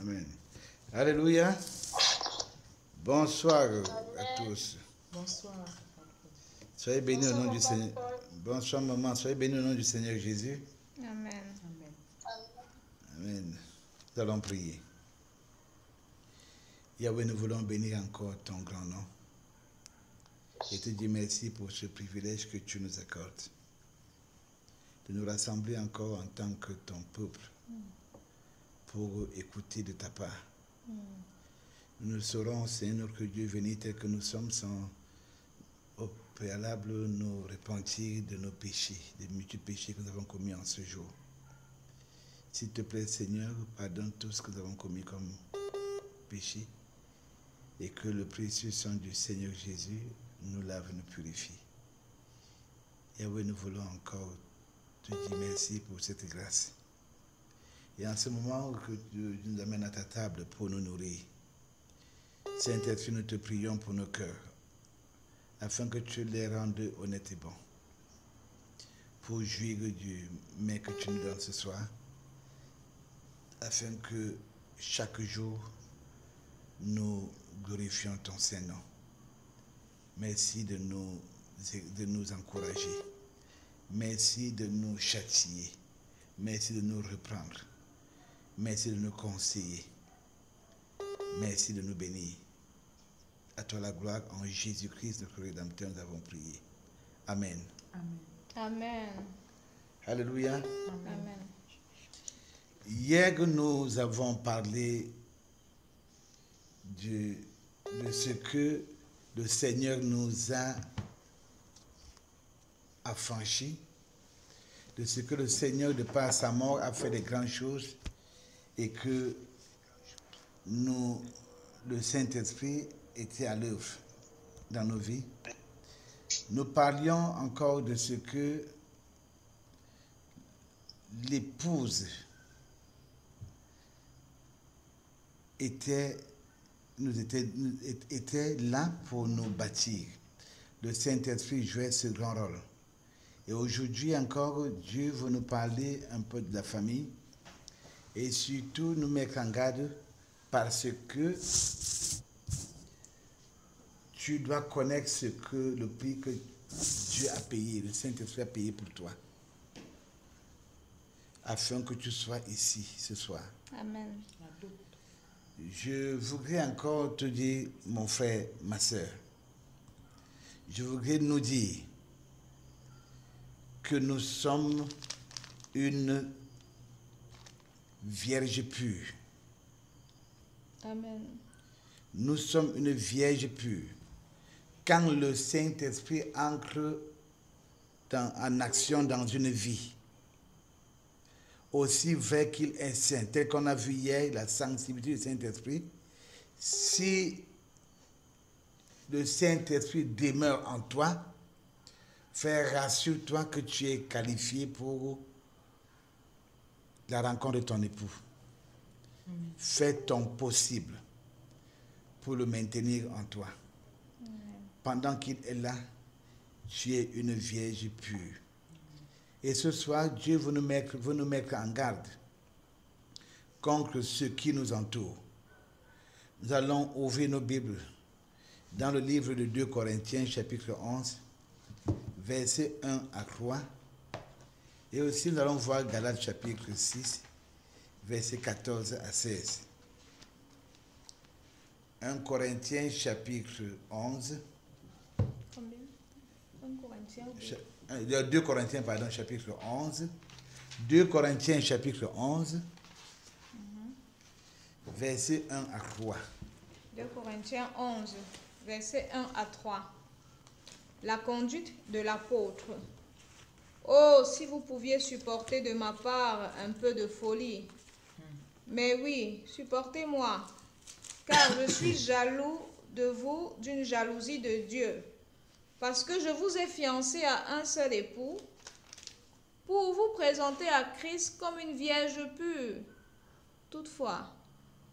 Amen. Alléluia. Bonsoir à tous. Bonsoir. Soyez bénis au nom du Seigneur. Bonsoir maman, soyez bénis au nom du Seigneur Jésus. Amen. Amen. Amen. Nous allons prier. Yahweh, nous voulons bénir encore ton grand nom. Et te dire merci pour ce privilège que tu nous accordes. De nous rassembler encore en tant que ton peuple. Pour écouter de ta part. Nous ne saurons, Seigneur, que Dieu venu tel que nous sommes sans au préalable nous repentir de nos péchés, des multiples péchés que nous avons commis en ce jour. S'il te plaît, Seigneur, pardonne tout ce que nous avons commis comme péché et que le précieux sang du Seigneur Jésus nous lave et nous purifie. Yahweh, nous voulons encore te dire merci pour cette grâce. Et en ce moment que tu nous amènes à ta table pour nous nourrir, Saint-Esprit, nous te prions pour nos cœurs, afin que tu les rendes honnêtes et bons, pour jouir du mets que tu nous donnes ce soir, afin que chaque jour, nous glorifions ton Saint-Nom. Merci de nous encourager. Merci de nous châtier. Merci de nous reprendre. Merci de nous conseiller. Merci de nous bénir. À toi la gloire, en Jésus-Christ, notre Rédempteur, nous avons prié. Amen. Amen. Amen. Alléluia. Amen. Hier, nous avons parlé de ce que le Seigneur nous a affranchis, de ce que le Seigneur, de par sa mort, a fait de grandes choses et que le Saint-Esprit était à l'œuvre dans nos vies. Nous parlions encore de ce que l'épouse était là pour nous bâtir. Le Saint-Esprit jouait ce grand rôle. Et aujourd'hui encore, Dieu veut nous parler un peu de la famille et surtout nous mettre en garde parce que tu dois connaître le prix que Dieu a payé, le Saint-Esprit a payé pour toi, afin que tu sois ici ce soir. Amen. Je voudrais encore te dire, mon frère, ma soeur, je voudrais nous dire que nous sommes une vierge pure. Amen. Nous sommes une vierge pure. Quand le Saint-Esprit entre en action dans une vie, aussi vrai qu'il est saint, tel qu'on a vu hier, la sanctification du Saint-Esprit, si le Saint-Esprit demeure en toi, rassure-toi que tu es qualifié pour la rencontre de ton époux. Fais ton possible pour le maintenir en toi. Pendant qu'il est là, tu es une vierge pure. Et ce soir, Dieu veut nous mettre en garde contre ce qui nous entoure. Nous allons ouvrir nos Bibles dans le livre de 2 Corinthiens, chapitre 11, versets 1 à 3. Et aussi, nous allons voir Galates, chapitre 6, versets 14 à 16. 1 Corinthiens, chapitre 11. Combien? 1 Corinthiens. 2 Corinthiens, pardon, chapitre 11. 2 Corinthiens, chapitre 11, versets 1 à 3. 2 Corinthiens 11, versets 1 à 3. La conduite de l'apôtre. Oh, si vous pouviez supporter de ma part un peu de folie. Mais oui, supportez-moi, car je suis jaloux de vous d'une jalousie de Dieu, parce que je vous ai fiancé à un seul époux, pour vous présenter à Christ comme une vierge pure. Toutefois,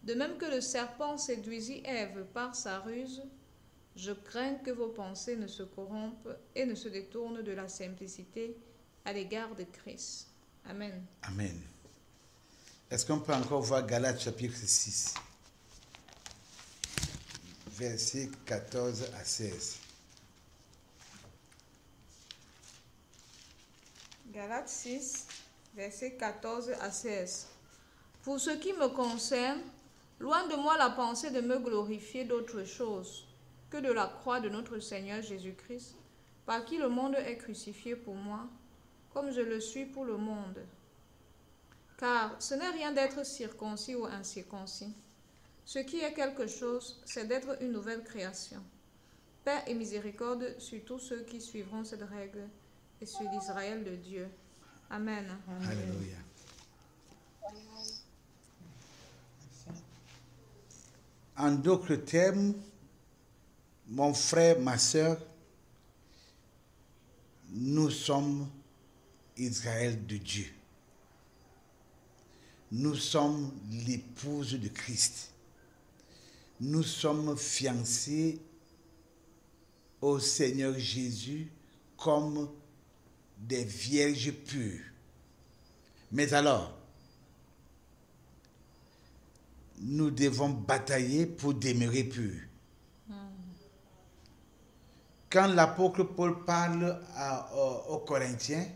de même que le serpent séduisit Ève par sa ruse, je crains que vos pensées ne se corrompent et ne se détournent de la simplicité à l'égard de Christ. Amen. Amen. Est-ce qu'on peut encore voir Galates chapitre 6, versets 14 à 16. Galates 6, versets 14 à 16. Pour ce qui me concerne, loin de moi la pensée de me glorifier d'autre chose que de la croix de notre Seigneur Jésus-Christ, par qui le monde est crucifié pour moi, comme je le suis pour le monde. Car ce n'est rien d'être circoncis ou incirconcis. Ce qui est quelque chose, c'est d'être une nouvelle création. Paix et miséricorde sur tous ceux qui suivront cette règle et sur l'Israël de Dieu. Amen. Alléluia. En d'autres termes, mon frère, ma soeur, nous sommes Israël de Dieu. Nous sommes l'épouse de Christ. Nous sommes fiancés au Seigneur Jésus comme des vierges pures. Mais alors, nous devons batailler pour demeurer purs. Quand l'apôtre Paul parle aux Corinthiens,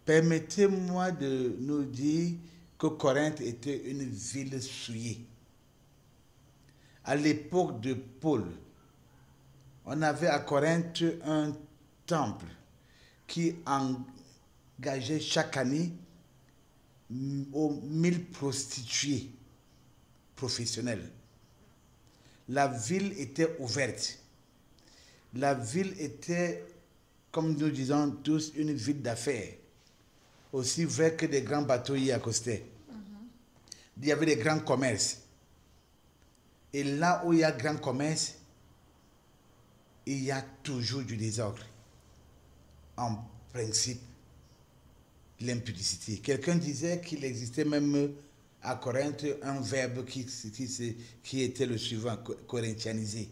permettez-moi de nous dire que Corinthe était une ville souillée. À l'époque de Paul, on avait à Corinthe un temple qui engageait chaque année 1000 prostituées professionnelles. La ville était ouverte. La ville était, comme nous disons tous, une ville d'affaires, aussi vraie que des grands bateaux y accostaient. Il y avait des grands commerces. Et là où il y a grand commerce, il y a toujours du désordre. En principe, l'impudicité. Quelqu'un disait qu'il existait même à Corinthe un verbe qui était le suivant, corinthianiser.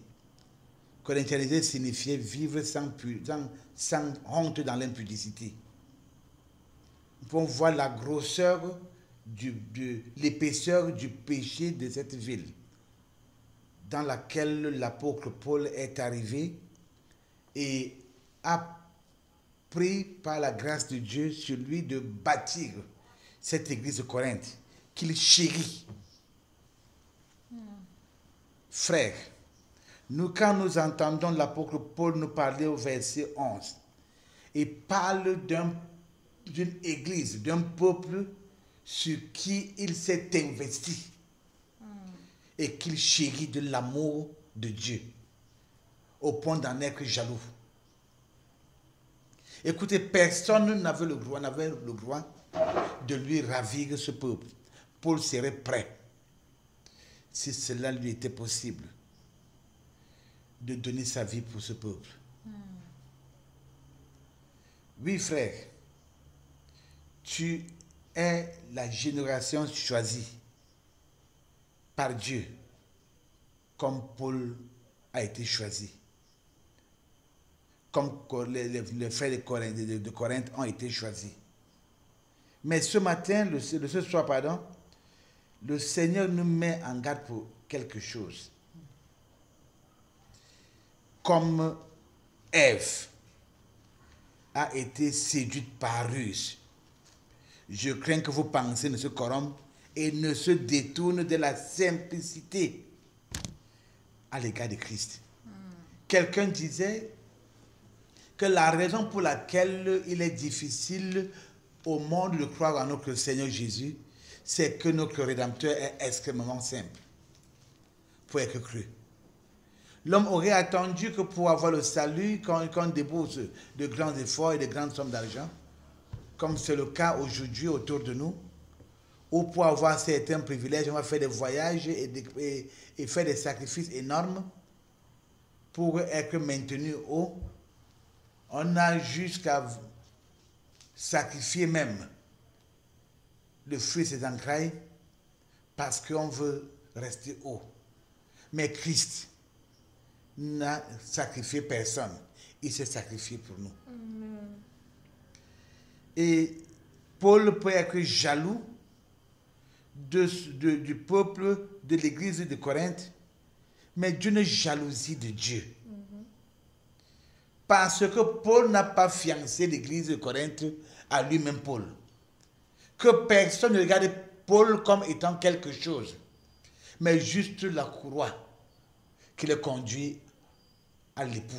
Corinthianiser signifiait vivre sans honte dans l'impudicité. Nous pouvons voir la grosseur, l'épaisseur du péché de cette ville dans laquelle l'apôtre Paul est arrivé et a pris par la grâce de Dieu sur lui de bâtir cette église de Corinthe qu'il chérit. Frères, quand nous entendons l'apôtre Paul nous parler au verset 11, il parle d'une église, d'un peuple sur qui il s'est investi et qu'il chérit de l'amour de Dieu au point d'en être jaloux. Écoutez, personne n'avait le droit de lui ravir ce peuple. Paul serait prêt, si cela lui était possible, de donner sa vie pour ce peuple. Oui, frère, tu es la génération choisie par Dieu, comme Paul a été choisi, comme les frères de Corinthe ont été choisis. Mais ce soir, le Seigneur nous met en garde pour quelque chose. Comme Ève a été séduite par ruse, je crains que vos pensées ne se corrompent et ne se détournent de la simplicité à l'égard de Christ. Quelqu'un disait que la raison pour laquelle il est difficile au monde de croire en notre Seigneur Jésus, c'est que notre Rédempteur est extrêmement simple pour être cru. L'homme aurait attendu que pour avoir le salut, qu'on débourse de grands efforts et de grandes sommes d'argent, comme c'est le cas aujourd'hui autour de nous, ou pour avoir certains privilèges, on va faire des voyages et faire des sacrifices énormes pour être maintenu haut. On a jusqu'à sacrifier même le fruit de ses entrailles parce qu'on veut rester haut. Mais Christ n'a sacrifié personne. Il s'est sacrifié pour nous. Et Paul peut être jaloux du peuple de l'église de Corinthe, mais d'une jalousie de Dieu. Parce que Paul n'a pas fiancé l'église de Corinthe à lui-même, Paul. Que personne ne regarde Paul comme étant quelque chose, mais juste la courroie qui le conduit à l'époux,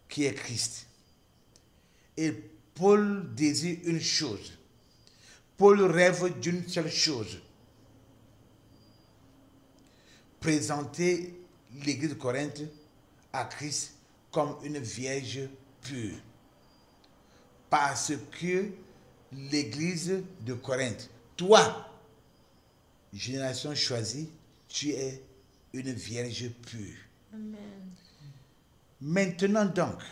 qui est Christ. Et Paul désire une chose. Paul rêve d'une seule chose. Présenter l'église de Corinthe à Christ comme une vierge pure. Parce que l'église de Corinthe, toi, génération choisie, tu es une vierge pure. Amen. Maintenant donc,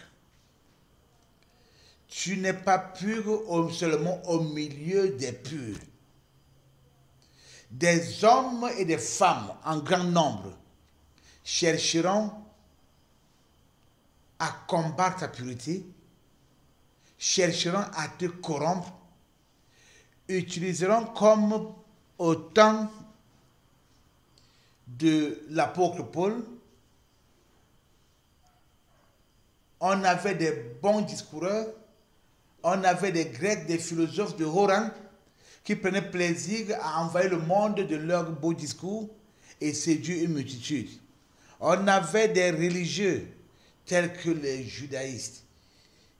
tu n'es pas pur seulement au milieu des purs. Des hommes et des femmes en grand nombre chercheront à combattre ta pureté, chercheront à te corrompre, utiliseront comme au temps de l'apôtre Paul, on avait des bons discoureurs, on avait des Grecs, des philosophes de haut rang qui prenaient plaisir à envahir le monde de leurs beaux discours et séduire une multitude. On avait des religieux tels que les judaïstes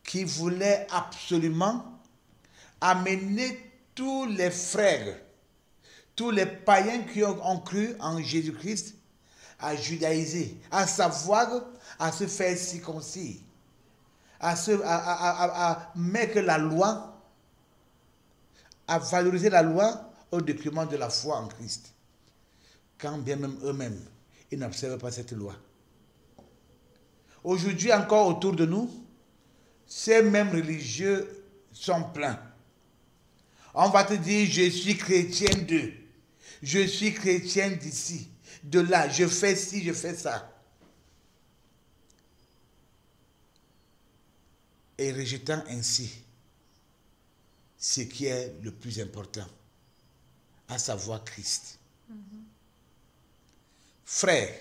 qui voulaient absolument amener tous les frères, tous les païens qui ont cru en Jésus-Christ à judaïser, à savoir, à se faire circoncire, à mettre la loi, à valoriser la loi au détriment de la foi en Christ. Quand bien même eux-mêmes, ils n'observent pas cette loi. Aujourd'hui encore autour de nous, ces mêmes religieux sont pleins. On va te dire, je suis chrétien d'eux, je suis chrétien d'ici, de là, je fais ci, je fais ça. Et rejetant ainsi ce qui est le plus important, à savoir Christ. Frère,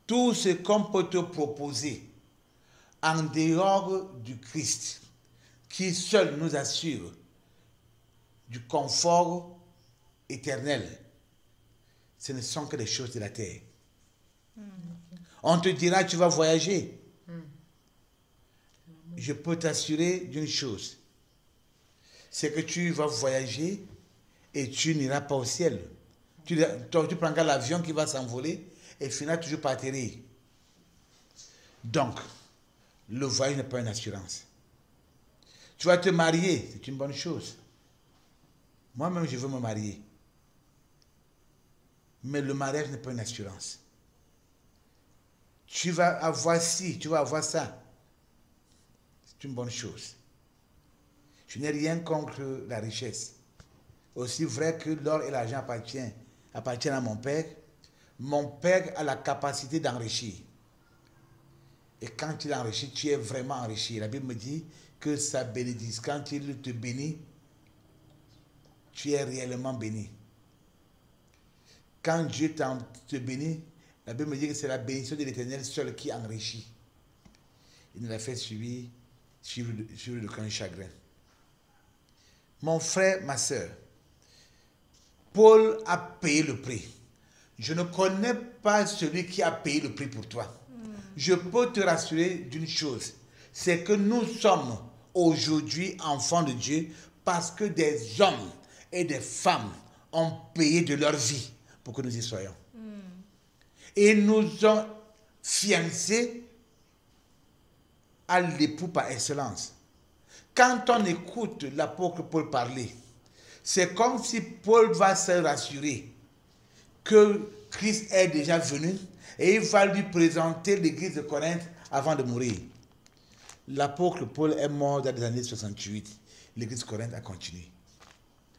tout ce qu'on peut te proposer en dehors du Christ, qui seul nous assure du confort éternel, ce ne sont que des choses de la terre. On te dira, tu vas voyager. Je peux t'assurer d'une chose, c'est que tu vas voyager et tu n'iras pas au ciel. Tu prendras l'avion qui va s'envoler et finira toujours par atterrir. Donc, le voyage n'est pas une assurance. Tu vas te marier, c'est une bonne chose. Moi-même, je veux me marier. Mais le mariage n'est pas une assurance. Tu vas avoir ci, tu vas avoir ça. C'est une bonne chose. Je n'ai rien contre la richesse. Aussi vrai que l'or et l'argent appartiennent à mon père a la capacité d'enrichir. Et quand il enrichit, tu es vraiment enrichi. La Bible me dit que ça bénédice. Quand il te bénit, tu es réellement béni. Quand Dieu te bénit, la Bible me dit que c'est la bénédiction de l'Éternel seul qui enrichit. Il nous l'a fait suivre le grand chagrin. Mon frère, ma soeur, Paul a payé le prix. Je ne connais pas celui qui a payé le prix pour toi. Je peux te rassurer d'une chose, c'est que nous sommes aujourd'hui enfants de Dieu parce que des hommes et des femmes ont payé de leur vie pour que nous y soyons. Et nous ont fiancés à l'époux par excellence. Quand on écoute l'apôtre Paul parler, c'est comme si Paul va se rassurer que Christ est déjà venu et il va lui présenter l'église de Corinthe avant de mourir. L'apôtre Paul est mort dans les années 68. L'église de Corinthe a continué.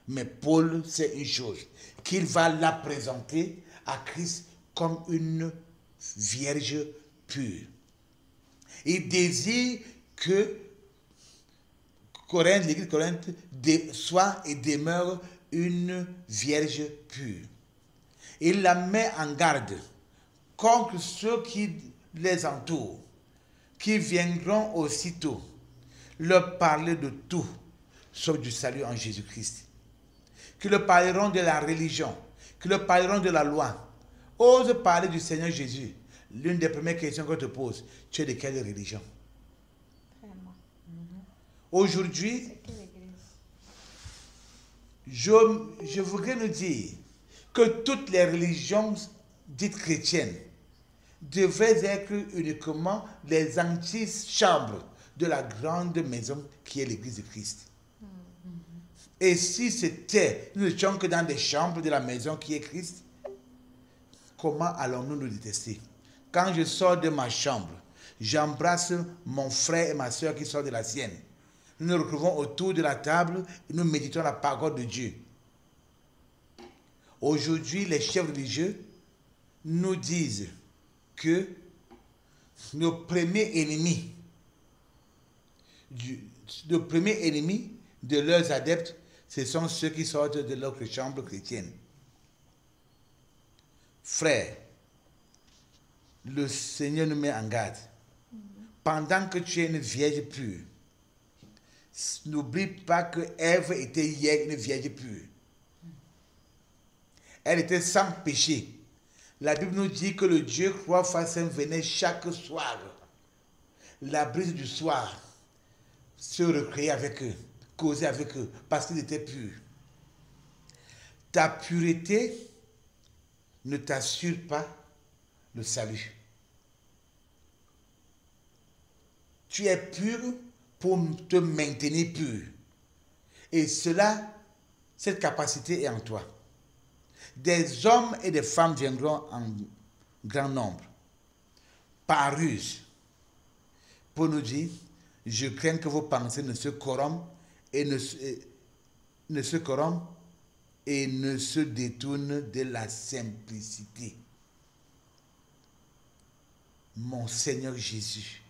Mais Paul sait une chose, qu'il va la présenter à Christ comme une vierge pure. Il désire Corinthe, l'église de Corinthe soit et demeure une vierge pure. Il la met en garde contre ceux qui les entourent, qui viendront aussitôt leur parler de tout, sauf du salut en Jésus-Christ, qui leur parleront de la religion, qui leur parleront de la loi. Ose parler du Seigneur Jésus. L'une des premières questions qu'on te pose, tu es de quelle religion? Vraiment. Aujourd'hui, C'est quelle église? je voudrais nous dire que toutes les religions dites chrétiennes devraient être uniquement les antichambres de la grande maison qui est l'église de Christ. Et si c'était, nous n'étions que dans des chambres de la maison qui est Christ, comment allons-nous nous détester? Quand je sors de ma chambre, j'embrasse mon frère et ma soeur qui sortent de la sienne. Nous nous retrouvons autour de la table et nous méditons la parole de Dieu. Aujourd'hui, les chefs religieux nous disent que nos premiers ennemis, de leurs adeptes, ce sont ceux qui sortent de leur chambre chrétienne. Frère, le Seigneur nous met en garde. Pendant que tu es une vierge pure, n'oublie pas que Ève était hier une vierge pure. Elle était sans péché. La Bible nous dit que le Dieu 3 fois saint venait chaque soir. La brise du soir se recréait avec eux, causait avec eux, parce qu'ils étaient purs. Ta pureté ne t'assure pas le salut. Tu es pur pour te maintenir pur. Et cette capacité est en toi. Des hommes et des femmes viendront en grand nombre, par ruse, pour nous dire, je crains que vos pensées ne se corrompent et ne se détournent de la simplicité. Mon Seigneur Jésus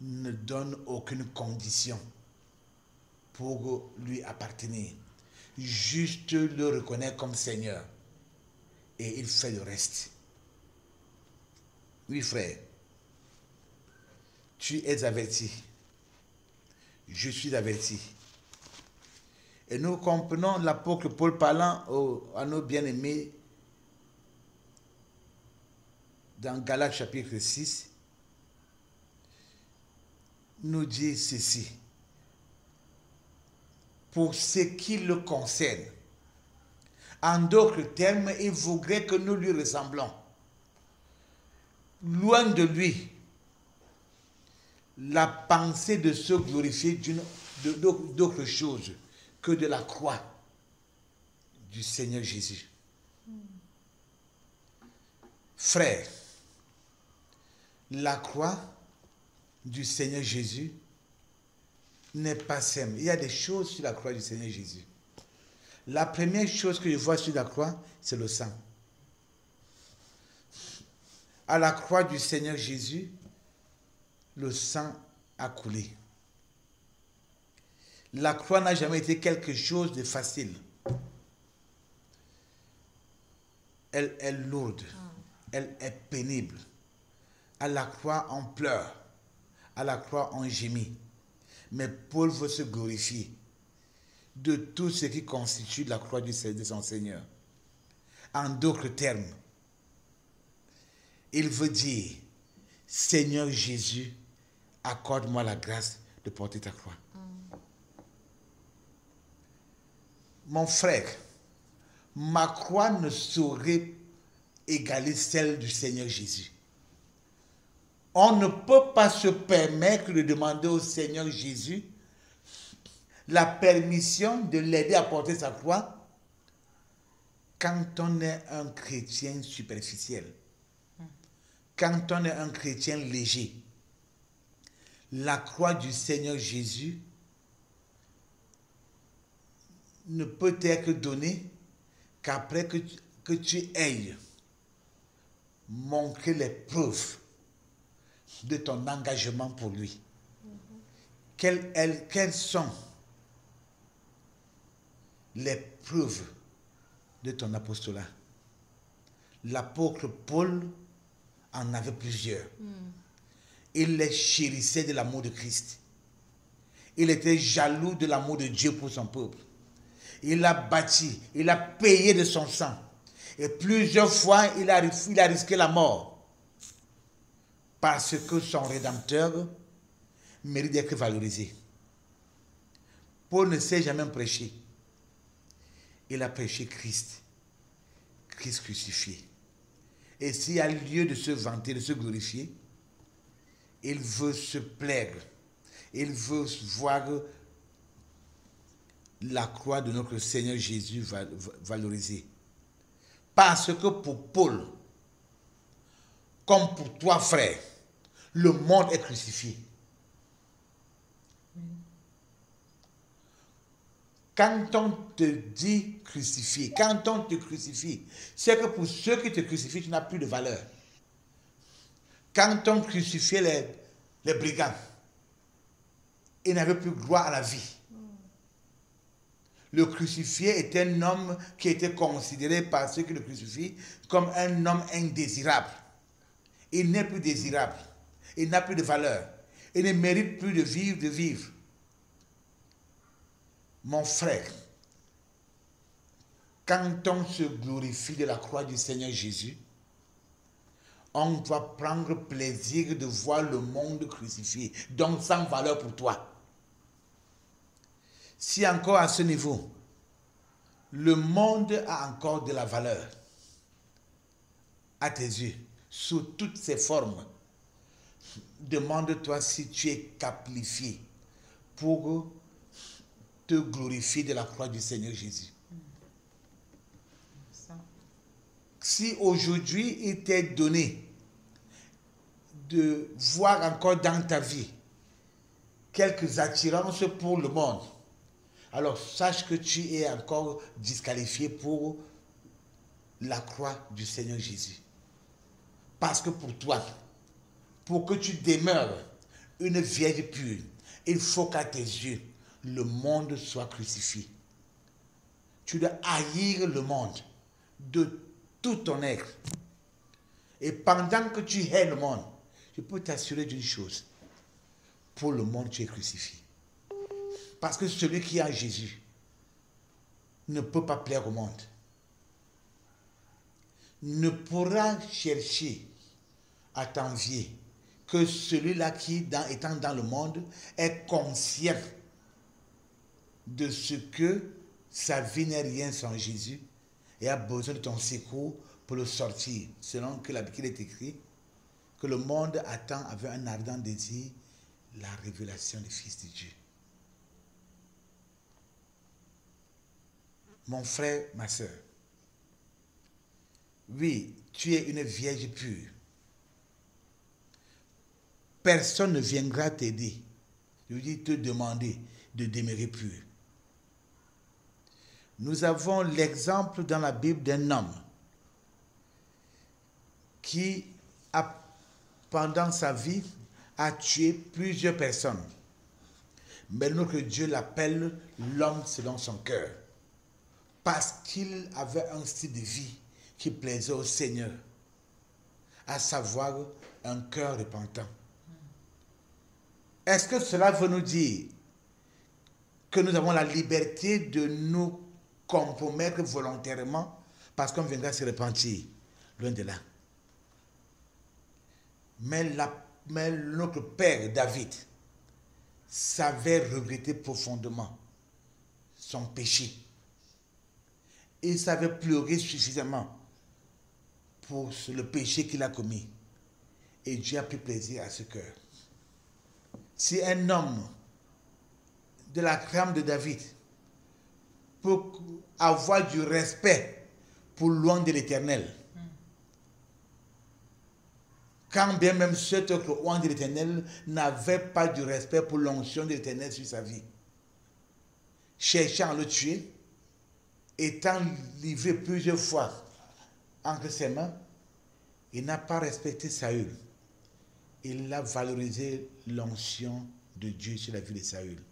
ne donne aucune condition pour lui appartenir. Juste le reconnaître comme Seigneur. Et il fait le reste. Oui, frère. Tu es averti. Je suis averti. Et nous comprenons l'apôtre Paul parlant à nos bien-aimés dans Galates chapitre 6, nous dit ceci. Pour ce qui le concerne. En d'autres termes, il voudrait que nous lui ressemblons. Loin de lui, la pensée de se glorifier d'autre chose que de la croix du Seigneur Jésus. Frère, la croix du Seigneur Jésus n'est pas simple. Il y a des choses sur la croix du Seigneur Jésus. La première chose que je vois sur la croix, c'est le sang. À la croix du Seigneur Jésus, le sang a coulé. La croix n'a jamais été quelque chose de facile. Elle est lourde. Elle est pénible. À la croix, on pleure. À la croix, on gémit. Mais Paul veut se glorifier de tout ce qui constitue la croix de son Seigneur. En d'autres termes, il veut dire, Seigneur Jésus, accorde-moi la grâce de porter ta croix. Mon frère, ma croix ne saurait égaler celle du Seigneur Jésus. On ne peut pas se permettre de demander au Seigneur Jésus la permission de l'aider à porter sa croix quand on est un chrétien superficiel, quand on est un chrétien léger. La croix du Seigneur Jésus ne peut être donnée qu'après que tu aies montré les preuves de ton engagement pour lui. quelles sont les preuves de ton apostolat? L'apôtre Paul en avait plusieurs. Il les chérissait de l'amour de Christ. Il était jaloux de l'amour de Dieu pour son peuple. Il a bâti, il a payé de son sang. Et plusieurs fois, il a risqué la mort. Parce que son Rédempteur mérite d'être valorisé. Paul ne s'est jamais prêché. Il a prêché Christ. Christ crucifié. Et s'il y a lieu de se vanter, de se glorifier, il veut se plaire. Il veut voir la croix de notre Seigneur Jésus valorisée. Parce que pour Paul, comme pour toi, frère, le monde est crucifié. Quand on te dit crucifié, quand on te crucifie, c'est que pour ceux qui te crucifient, tu n'as plus de valeur. Quand on crucifiait les brigands, ils n'avaient plus droit à la vie. Le crucifié est un homme qui était considéré par ceux qui le crucifient comme un homme indésirable. Il n'est plus désirable. Il n'a plus de valeur. Il ne mérite plus de vivre. Mon frère, quand on se glorifie de la croix du Seigneur Jésus, on doit prendre plaisir de voir le monde crucifié, donc sans valeur pour toi. Si encore à ce niveau, le monde a encore de la valeur à tes yeux, sous toutes ses formes, demande-toi si tu es qualifié pour te glorifier de la croix du Seigneur Jésus. Si aujourd'hui il t'est donné de voir encore dans ta vie quelques attirances pour le monde, alors sache que tu es encore disqualifié pour la croix du Seigneur Jésus. Parce que pour toi, pour que tu demeures une vierge pure, il faut qu'à tes yeux, le monde soit crucifié. Tu dois haïr le monde de tout ton être. Et pendant que tu hais le monde, je peux t'assurer d'une chose. Pour le monde, tu es crucifié. Parce que celui qui a Jésus ne peut pas plaire au monde. Ne pourra chercher à t'envier que celui-là qui, étant dans le monde, est conscient de ce que sa vie n'est rien sans Jésus et a besoin de ton secours pour le sortir. Selon qu'il est écrit, que le monde attend avec un ardent désir la révélation du Fils de Dieu. Mon frère, ma soeur, oui, tu es une vierge pure. Personne ne viendra t'aider, je veux dire te demander de demeurer pur. Nous avons l'exemple dans la Bible d'un homme qui, pendant sa vie, a tué plusieurs personnes. Mais notre Dieu l'appelle l'homme selon son cœur. Parce qu'il avait un style de vie qui plaisait au Seigneur, à savoir un cœur repentant. Est-ce que cela veut nous dire que nous avons la liberté de nous compromettre volontairement parce qu'on viendra se repentir? Loin de là. Mais notre père David savait regretter profondément son péché. Il savait pleurer suffisamment pour le péché qu'il a commis. Et Dieu a pris plaisir à ce cœur. Si un homme de la crème de David peut avoir du respect pour l'onction de l'Éternel, quand bien même cet autre onction de l'Éternel n'avait pas du respect pour l'onction de l'Éternel sur sa vie, cherchant à le tuer, étant livré plusieurs fois entre ses mains, il n'a pas respecté Saül. Il a valorisé l'onction de Dieu sur la vie de Saül.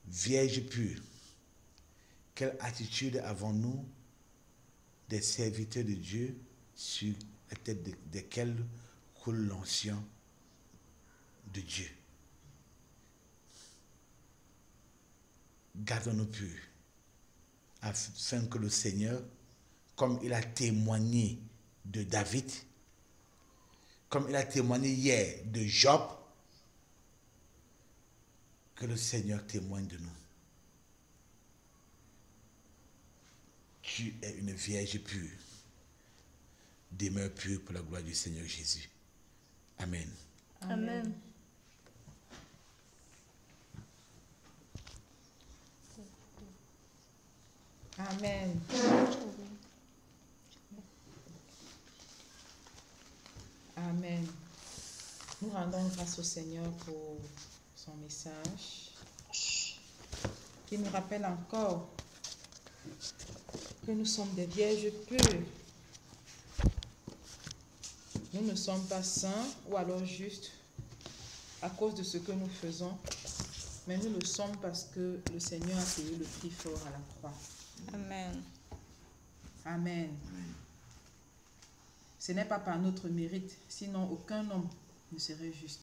Vierge pure, quelle attitude avons-nous des serviteurs de Dieu sur la tête desquels coule l'onction de Dieu? Gardons-nous purs, afin que le Seigneur, comme il a témoigné de David, comme il a témoigné hier de Job, que le Seigneur témoigne de nous. Tu es une vierge pure. Demeure pure pour la gloire du Seigneur Jésus. Amen. Amen. Amen. Amen. Nous rendons grâce au Seigneur pour son message qui nous rappelle encore que nous sommes des vierges pures. Nous ne sommes pas saints ou alors juste à cause de ce que nous faisons, mais nous le sommes parce que le Seigneur a payé le prix fort à la croix. Amen. Amen. Ce n'est pas par notre mérite, sinon aucun homme ne serait juste.